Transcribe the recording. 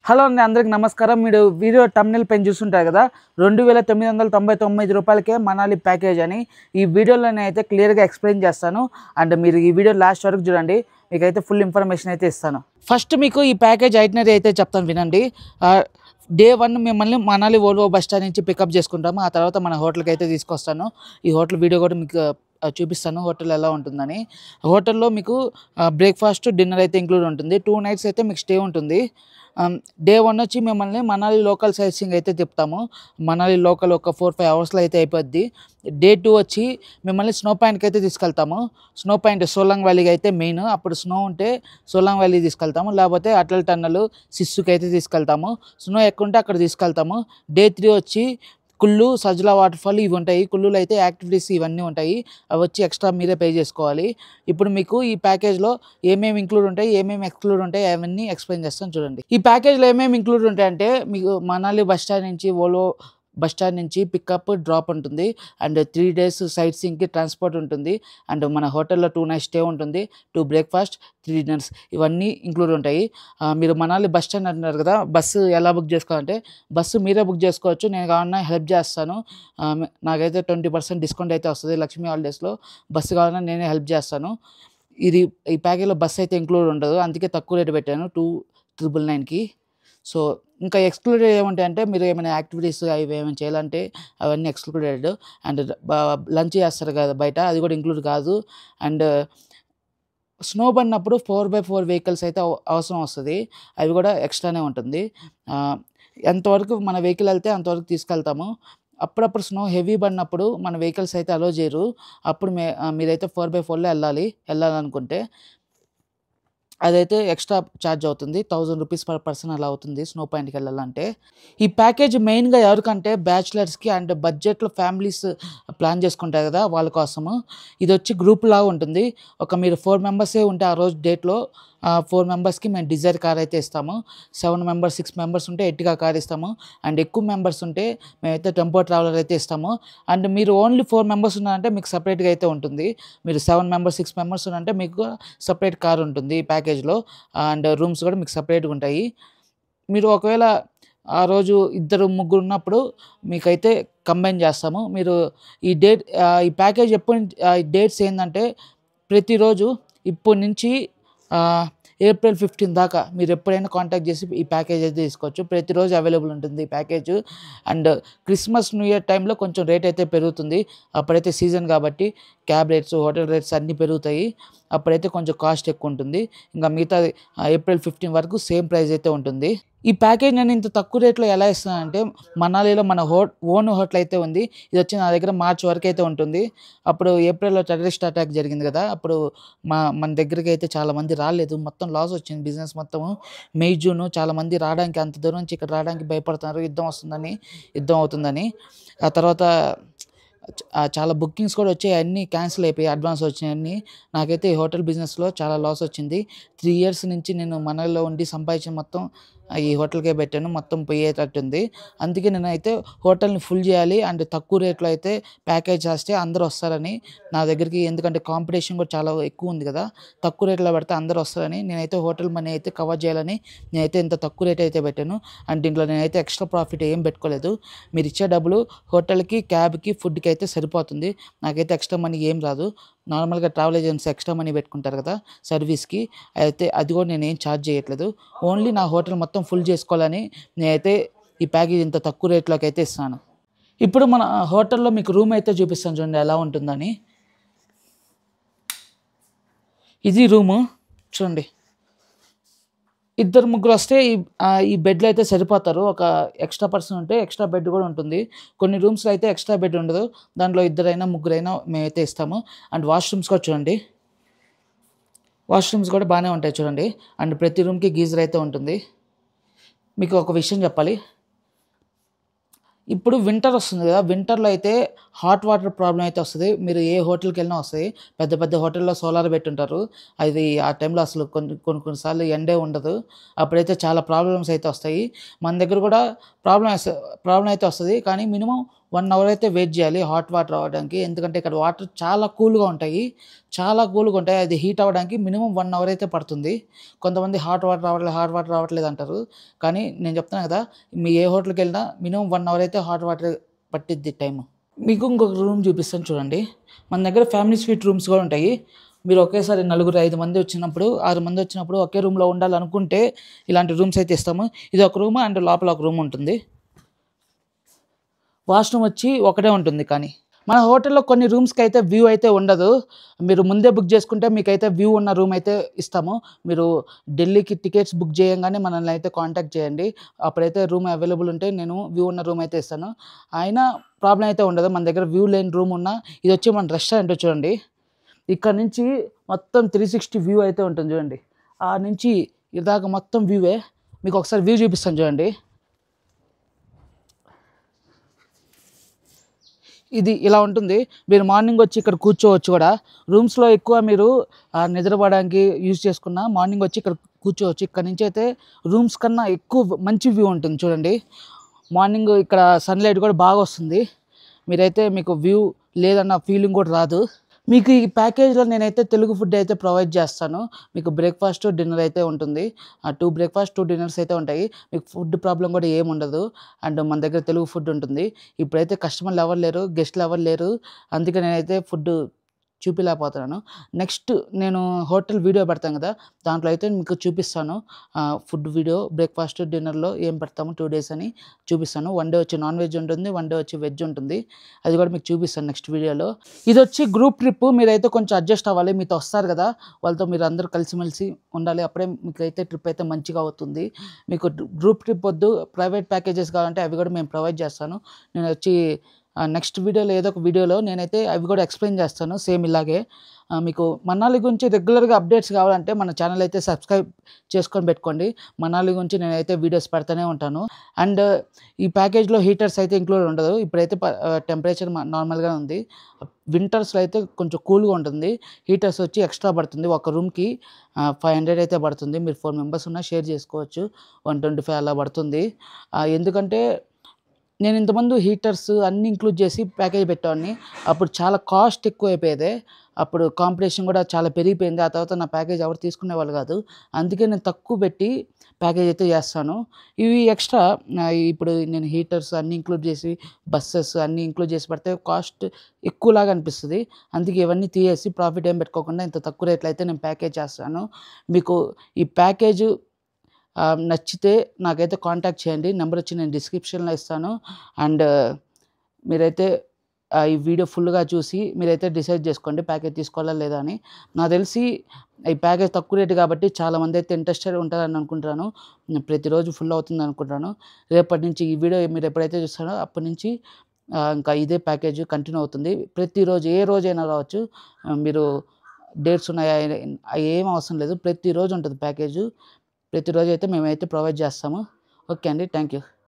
Hello అండి, అందరికి నమస్కారం. మీరు వీడియో తమ్నెయిల్ పైన చూస్తుంటారు కదా, 2999 రూపాయలకే మనాలి ప్యాకేజ్ అని. ఈ వీడియోలో నేనైతే క్లియర్గా ఎక్స్ప్లెయిన్ చేస్తాను. అండ్ మీరు ఈ వీడియో లాస్ట్ వరకు చూడండి, మీకైతే ఫుల్ ఇన్ఫర్మేషన్ అయితే ఇస్తాను. ఫస్ట్ మీకు ఈ ప్యాకేజ్ ఐటనరీ అయితే చెప్తాను, వినండి. డే 1 మిమ్మల్ని మనాలి ఓల్వో బస్ స్టాండ్ నుంచి పికప్ చేసుకుంటాము. ఆ తర్వాత మన హోటల్కి అయితే తీసుకొస్తాను. ఈ హోటల్ వీడియో కూడా మీకు చూపిస్తాను, హోటల్ ఎలా ఉంటుందని. హోటల్లో మీకు బ్రేక్ఫాస్ట్, డిన్నర్ అయితే ఇంక్లూడ్ ఉంటుంది. 2 నైట్స్ అయితే మీకు స్టే ఉంటుంది. డే 1 వచ్చి మిమ్మల్ని మనాలి లోకల్ సైట్ సీయింగ్ అయితే చెప్తాము. మనాలి లోకల్ ఒక 4-5 అవర్స్లో అయితే అయిపోద్ది. డే 2 వచ్చి మిమ్మల్ని స్నో పాయింట్కి అయితే తీసుకెళ్తాము. స్నో పాయింట్ సోలాంగ్ వ్యాలీకి అయితే మెయిన్. అప్పుడు స్నో ఉంటే సోలాంగ్ వ్యాలీ తీసుకెళ్తాము, లేకపోతే అటల్ టన్నల్, సిస్సుకి అయితే తీసుకెళ్తాము. స్నో ఎక్కువ ఉంటే అక్కడ తీసుకెళ్తాము. డే 3 వచ్చి కుల్లు, సజ్లా వాటర్ ఫాల్ ఇవి ఉంటాయి. కుల్లులో అయితే యాక్టివిటీస్ ఇవన్నీ ఉంటాయి. అవి వచ్చి ఎక్స్ట్రా మీరే పే చేసుకోవాలి. ఇప్పుడు మీకు ఈ ప్యాకేజ్లో ఏమేమి ఇంక్లూడ్ ఉంటాయి, ఏమేమి ఎక్స్క్లూడ్ ఉంటాయి అవన్నీ ఎక్స్ప్లెయిన్ చేస్తాను, చూడండి. ఈ ప్యాకేజ్లో ఏమేమి ఇంక్లూడ్ ఉంటాయంటే, మీకు మనాలి బస్ స్టాండ్ నుంచి ఓల్వో బస్ స్టాండ్ నుంచి పికప్, డ్రాప్ ఉంటుంది. అండ్ 3 days సైట్ సీయింగ్కి ట్రాన్స్పోర్ట్ ఉంటుంది. అండ్ మన హోటల్లో 2 nights స్టే ఉంటుంది. 2 breakfast, 3 dinners ఇవన్నీ ఇంక్లూడ్ ఉంటాయి. మీరు మనాలి బస్ స్టాండ్ అంటున్నారు కదా, బస్సు ఎలా బుక్ చేసుకోవాలంటే, బస్సు మీరే బుక్ చేసుకోవచ్చు. నేను కావాలన్నా హెల్ప్ చేస్తాను. నాకైతే 20% డిస్కౌంట్ అయితే వస్తుంది. లక్ష్మీ హాలిడేస్లో బస్సు కావాలన్నా నేనే హెల్ప్ చేస్తాను. ఈ ప్యాకేజ్లో బస్సు అయితే ఇంక్లూడ్ ఉండదు, అందుకే తక్కువ రేటు పెట్టాను 2,999కి. సో ఇంకా ఎక్స్క్లూడెడ్ ఏముంటాయంటే, మీరు ఏమైనా యాక్టివిటీస్ అవి ఏమైనా చేయాలంటే అవన్నీ ఎక్స్క్లూడెడ్. అండ్ లంచ్ చేస్తారు కదా బయట, అది కూడా ఇంక్లూడ్ కాదు. అండ్ స్నో పడినప్పుడు 4x4 వెహికల్స్ అయితే అవసరం వస్తుంది, అవి కూడా ఎక్స్ట్రానే ఉంటుంది. ఎంతవరకు మన వెహికల్ వెళ్తే అంతవరకు తీసుకెళ్తాము. అప్పుడప్పుడు స్నో హెవీ పడినప్పుడు మన వెహికల్స్ అయితే అలో చేయరు. అప్పుడు మీరైతే 4x4లో వెళ్ళాలనుకుంటే అదైతే ఎక్స్ట్రా ఛార్జ్ అవుతుంది. 1000 రూపీస్ పర్ పర్సన్ అలా అవుతుంది స్నో పాయింట్కి వెళ్ళాలంటే. ఈ ప్యాకేజ్ మెయిన్గా ఎవరికంటే బ్యాచిలర్స్కి అండ్ బడ్జెట్లో ఫ్యామిలీస్ ప్లాన్ చేసుకుంటారు కదా, వాళ్ళ కోసము. ఇది వచ్చి గ్రూప్ లాగా ఉంటుంది. మీరు 4 మెంబర్సే ఉంటే ఆ రోజు డేట్లో 4 మెంబర్స్కి మేము డిజైర్ కార్ అయితే ఇస్తాము. 7 మెంబర్స్, 6 మెంబర్స్ ఉంటే ఎర్టిగా కార్ ఇస్తాము. అండ్ ఎక్కువ మెంబర్స్ ఉంటే మేమైతే టెంపో ట్రావెలర్ అయితే ఇస్తాము. అండ్ మీరు ఓన్లీ 4 మెంబర్స్ ఉన్నారంటే మీకు సపరేట్గా అయితే ఉంటుంది. మీరు 7 మెంబర్స్, 6 మెంబర్స్ ఉన్నారంటే మీకు సపరేట్ కార్ ఉంటుంది ఈ ప్యాకేజ్లో. అండ్ రూమ్స్ కూడా మీకు సపరేట్గా ఉంటాయి. మీరు ఒకవేళ ఆ రోజు 2-3 ఉన్నప్పుడు మీకైతే కంబైన్ చేస్తాము. మీరు ఈ ప్యాకేజ్ డేట్స్ ఏంటంటే, ప్రతిరోజు ఇప్పటి నుంచి April 15 దాకా మీరు ఎప్పుడైనా కాంటాక్ట్ చేసి ఈ ప్యాకేజ్ అయితే తీసుకోవచ్చు. ప్రతిరోజు అవైలబుల్ ఉంటుంది ఈ package. And Christmas, new year టైంలో కొంచెం రేట్ అయితే పెరుగుతుంది. అప్పుడైతే సీజన్ కాబట్టి క్యాబ్ రేట్స్, హోటల్ రేట్స్ అన్నీ పెరుగుతాయి. అప్పుడైతే కొంచెం కాస్ట్ ఎక్కువ ఉంటుంది. ఇంకా మిగతా April 15 వరకు సేమ్ ప్రైస్ అయితే ఉంటుంది. ఈ ప్యాకేజ్ నేను ఇంత తక్కువ రేట్లో ఎలా ఇస్తానంటే, మనాలిలో మన ఓన్ హోటల్ అయితే ఉంది. ఇది వచ్చి నా దగ్గర మార్చ్ వరకు అయితే ఉంటుంది. అప్పుడు ఏప్రిల్లో టెర్రరిస్ట్ అటాక్ జరిగింది కదా, అప్పుడు మన దగ్గరికి అయితే చాలామంది రాలేదు. మొత్తం లాస్ వచ్చింది బిజినెస్ మొత్తము. మే, జూన్ చాలామంది రావడానికి, అంత దూరం నుంచి ఇక్కడ రావడానికి భయపడుతున్నారు, యుద్ధం అవుతుందని. ఆ తర్వాత చాలా బుకింగ్స్ కూడా వచ్చాయి, అన్నీ క్యాన్సిల్ అయిపోయి అడ్వాన్స్ వచ్చినాయన్నీ. నాకైతే ఈ హోటల్ బిజినెస్లో చాలా లాస్ వచ్చింది. 3 years నుంచి నేను మనలో ఉండి సంపాదించిన మొత్తం ఈ హోటల్కే పెట్టాను, మొత్తం పోయేటట్టుంది. అందుకే నేనైతే హోటల్ని ఫుల్ చేయాలి అండ్ తక్కువ రేట్లో అయితే ప్యాకేజ్ చేస్తే అందరూ వస్తారని నా దగ్గరికి. ఎందుకంటే కాంపిటీషన్ కూడా చాలా ఎక్కువ ఉంది కదా, తక్కువ రేట్లో పెడితే అందరూ వస్తారని నేనైతే హోటల్ మనీ అయితే కవర్ చేయాలని నేనైతే ఇంత తక్కువ రేట్ అయితే పెట్టాను. అండ్ దీంట్లో నేనైతే ఎక్స్ట్రా ప్రాఫిట్ ఏం పెట్టుకోలేదు. మీరు ఇచ్చే డబ్బులు హోటల్కి, క్యాబ్కి, ఫుడ్కి అయితే సరిపోతుంది. నాకైతే ఎక్స్ట్రా మనీ ఏం రాదు. నార్మల్గా ట్రావెల్ ఏజెన్సీ ఎక్స్ట్రా మనీ పెట్టుకుంటారు కదా సర్వీస్కి, అయితే అది కూడా నేనేం ఛార్జ్ చేయట్లేదు. ఓన్లీ నా హోటల్ మొత్తం ఫుల్ చేసుకోవాలని నేనైతే ఈ ప్యాకేజ్ ఇంత తక్కువ రేట్లోకి అయితే ఇస్తాను. ఇప్పుడు మన హోటల్లో మీకు రూమ్ అయితే చూపిస్తాను, చూడండి ఎలా ఉంటుందని. ఇది రూము చూడండి. 2-3 వస్తే ఈ బెడ్లో అయితే సరిపోతారు. ఒక ఎక్స్ట్రా పర్సన్ ఉంటే ఎక్స్ట్రా బెడ్ కూడా ఉంటుంది. కొన్ని రూమ్స్లో అయితే ఎక్స్ట్రా బెడ్ ఉండదు, దాంట్లో 2 ముగ్గురైనా మేమైతే ఇస్తాము. అండ్ వాష్రూమ్స్ కూడా చూడండి, వాష్రూమ్స్ కూడా బాగానే ఉంటాయి చూడండి. అండ్ ప్రతి రూమ్కి గీజర్ అయితే ఉంటుంది. మీకు ఒక విషయం చెప్పాలి, ఇప్పుడు వింటర్ వస్తుంది కదా, వింటర్లో అయితే హాట్ వాటర్ ప్రాబ్లం అయితే వస్తుంది. మీరు ఏ హోటల్కి వెళ్ళినా వస్తాయి. పెద్ద పెద్ద హోటల్లో సోలార్ పెట్టుంటారు, అది ఆ టైంలో అసలు కొన్నిసార్లు ఎండే ఉండదు. అప్పుడైతే చాలా ప్రాబ్లమ్స్ అయితే వస్తాయి. మన దగ్గర కూడా ప్రాబ్లం అయితే వస్తుంది, కానీ మినిమం 1 అవర్ అయితే వెయిట్ చేయాలి హాట్ వాటర్ అవ్వడానికి. ఎందుకంటే ఇక్కడ వాటర్ చాలా కూల్‌గా ఉంటాయి. చాలా కూల్‌గా ఉంటాయి. అది హీట్ అవ్వడానికి మినిమమ్ 1 అవర్ అయితే పడుతుంది. కొంతమంది హాట్ వాటర్ రావట్లేదు అంటారు. కానీ నేను చెప్తున్నా కదా! మీ ఏ హోటల్‌కెళ్ళినా మినిమమ్ 1 అవర్ అయితే హాట్ వాటర్ పట్టిద్ది టైము. మీకు ఇంకొక రూమ్ చూపిస్తాను చూడండి. మన దగ్గర ఫ్యామిలీ స్వీట్ రూమ్స్ కూడా ఉంటాయి. మీరు ఒకేసారి నలుగురు, 5 మంది వచ్చినప్పుడు, 6 మంది వచ్చినప్పుడు ఒకే రూమ్‌లో ఉండాలనుకుంటే ఇలాంటి రూమ్స్ అయితే ఇస్తాము. ఇది ఒక రూమ్ అండ్ లోపల ఒక రూమ్ ఉంటుంది. వాష్‌రూమ్ వచ్చి ఒకటే ఉంటుంది కానీ. మన హోటల్‌లో కొన్ని రూమ్స్‌కి అయితే వ్యూ అయితే ఉండదు. మీరు ముందే బుక్ చేసుకుంటే మీకైతే వ్యూ ఉన్న రూమ్ అయితే ఇస్తాము. మీరు ఢిల్లీకి టికెట్స్ బుక్ చేయంగానే మనల్ని అయితే కాంటాక్ట్ చేయండి. అప్పుడైతే రూమ్ అవైలబుల్ ఉంటే నేను వ్యూ ఉన్న రూమ్ అయితే ఇస్తాను. అయినా ప్రాబ్లమ్ అయితే ఉండదు. మన దగ్గర వ్యూ లేని రూమ్ ఉన్నా ఇదొచ్చి మన రెస్టారెంట్ చూడండి. ఇక్కడ నుంచి మొత్తం 360 వ్యూ అయితే ఉంటుంది చూడండి. ఆ నుంచి ఇదాకా మొత్తం వ్యూవే. మీకు ఒకసారి వ్యూ చూపిస్తాను చూడండి. ఇది ఇలా ఉంటుంది. మీరు మార్నింగ్ వచ్చి ఇక్కడ కూర్చోవచ్చు కూడా. రూమ్స్‌లో ఎక్కువ మీరు నిద్రపోవడానికి యూజ్ చేసుకున్న మార్నింగ్ వచ్చి ఇక్కడ కూర్చోవచ్చు. ఇక్కడ నుంచి అయితే రూమ్స్ కన్నా ఎక్కువ మంచి వ్యూ ఉంటుంది చూడండి. మార్నింగ్ ఇక్కడ సన్‌లైట్ కూడా బాగా వస్తుంది. మీరైతే మీకు వ్యూ లేదన్న ఫీలింగ్ కూడా రాదు. మీకు ఈ ప్యాకేజ్‌లో నేనైతే తెలుగు ఫుడ్ అయితే ప్రొవైడ్ చేస్తాను. మీకు బ్రేక్‌ఫాస్ట్, డిన్నర్ అయితే ఉంటుంది. 2 బ్రేక్‌ఫాస్ట్, 2 డిన్నర్స్ అయితే ఉంటాయి. మీకు ఫుడ్ ప్రాబ్లమ్ కూడా ఏముండదు. అండ్ మన దగ్గర తెలుగు ఫుడ్ ఉంటుంది. ఇప్పుడైతే కస్టమర్లు ఎవరు లేరు, గెస్ట్‌లు ఎవరు లేరు. అందుకే నేనైతే ఫుడ్ చూపియలేకపోతున్నాను. నెక్స్ట్ నేను హోటల్ వీడియో పెడతాను కదా! దాంట్లో అయితే మీకు చూపిస్తాను. ఫుడ్ వీడియో బ్రేక్‌ఫాస్ట్, డిన్నర్‌లో ఏం పెడతాము 2 డేస్ అని చూపిస్తాను. 1 డే వచ్చి నాన్ వెజ్ ఉంటుంది. 1 డే వచ్చి వెజ్ ఉంటుంది. అది కూడా మీకు చూపిస్తాను నెక్స్ట్ వీడియోలో. ఇదొచ్చి గ్రూప్ ట్రిప్. మీరైతే కొంచెం అడ్జస్ట్ అవ్వాలి. మీతో వస్తారు కదా! వాళ్ళతో మీరు అందరూ కలిసిమెలిసి ఉండాలి. అప్పుడే మీకైతే ట్రిప్ అయితే మంచిగా అవుతుంది. మీకు గ్రూప్ ట్రిప్ వద్దు, ప్రైవేట్ ప్యాకేజెస్ కావాలంటే అవి కూడా మేము ప్రొవైడ్ చేస్తాను. నేనొచ్చి నెక్స్ట్ వీడియోలో ఏదో ఒక వీడియోలో నేనైతే అవి కూడా ఎక్స్‌ప్లెయిన్ చేస్తాను సేమ్ ఇలాగే. మీకు మనాలి గురించి రెగ్యులర్‌గా అప్డేట్స్ కావాలంటే మన ఛానల్ అయితే సబ్స్క్రైబ్ చేసుకొని పెట్టుకోండి. మనాలి గురించి నేనైతే వీడియోస్ పెడతానే ఉంటాను. అండ్ ఈ ప్యాకేజ్‌లో హీటర్స్ అయితే ఇంక్లూడ్ ఉండదు. ఇప్పుడైతే టెంపరేచర్ నార్మల్‌గానే ఉంది. వింటర్స్‌లో అయితే కొంచెం కూల్‌గా ఉంటుంది. హీటర్స్ వచ్చి ఎక్స్ట్రా పడుతుంది. ఒక రూమ్‌కి 500 అయితే పడుతుంది. మీరు 4 మెంబర్స్ ఉన్నా షేర్ చేసుకోవచ్చు. 125 అలా పడుతుంది. ఎందుకంటే నేను ఇంతకుముందు హీటర్స్ అన్నీ ఇంక్లూడ్ చేసి ప్యాకేజ్ పెట్టేవాడిని. అప్పుడు చాలా కాస్ట్ ఎక్కువైపోయేది. అప్పుడు కాంపిటీషన్ కూడా చాలా పెరిగిపోయింది. ఆ తర్వాత నా ప్యాకేజ్ ఎవరు తీసుకునేవాళ్ళు కాదు. అందుకే నేను తక్కువ పెట్టి ప్యాకేజ్ అయితే చేస్తాను. ఇవి ఎక్స్ట్రా ఇప్పుడు నేను హీటర్స్ అన్నీ ఇంక్లూడ్ చేసి బస్సెస్ అన్నీ ఇంక్లూడ్ చేసి పెడితే కాస్ట్ ఎక్కువలాగా అనిపిస్తది. అందుకే ఇవన్నీ తీసేసి ప్రాఫిట్ ఏం పెట్టుకోకుండా ఇంత తక్కువ రేట్‌లో అయితే నేను ప్యాకేజ్ చేస్తాను. మీకు ఈ ప్యాకేజు నచ్చితే నాకైతే కాంటాక్ట్ చేయండి. నంబర్ వచ్చి నేను డిస్క్రిప్షన్‌లో ఇస్తాను. అండ్ మీరైతే ఈ వీడియో ఫుల్‌గా చూసి మీరైతే డిసైడ్ చేసుకోండి ప్యాకేజ్ తీసుకోవాలా లేదా అని. నాకు తెలిసి ఈ ప్యాకేజ్ తక్కువ రేట్ కాబట్టి చాలామంది అయితే ఇంట్రెస్టెడ్ ఉంటారని అనుకుంటున్నాను. ప్రతిరోజు ఫుల్ అవుతుంది అనుకుంటాను. రేపటి నుంచి ఈ వీడియో మీరు ఎప్పుడైతే చూస్తారో అప్పటి నుంచి ఇంకా ఇదే ప్యాకేజ్ కంటిన్యూ అవుతుంది. ప్రతిరోజు ఏ రోజైనా రావచ్చు. మీరు డేట్స్ ఉన్నాయా ఏం అవసరం లేదు. ప్రతిరోజు ఉంటుంది ప్యాకేజు. ప్రతిరోజు అయితే మేమైతే ప్రొవైడ్ చేస్తాము. ఓకే అండి. Thank you.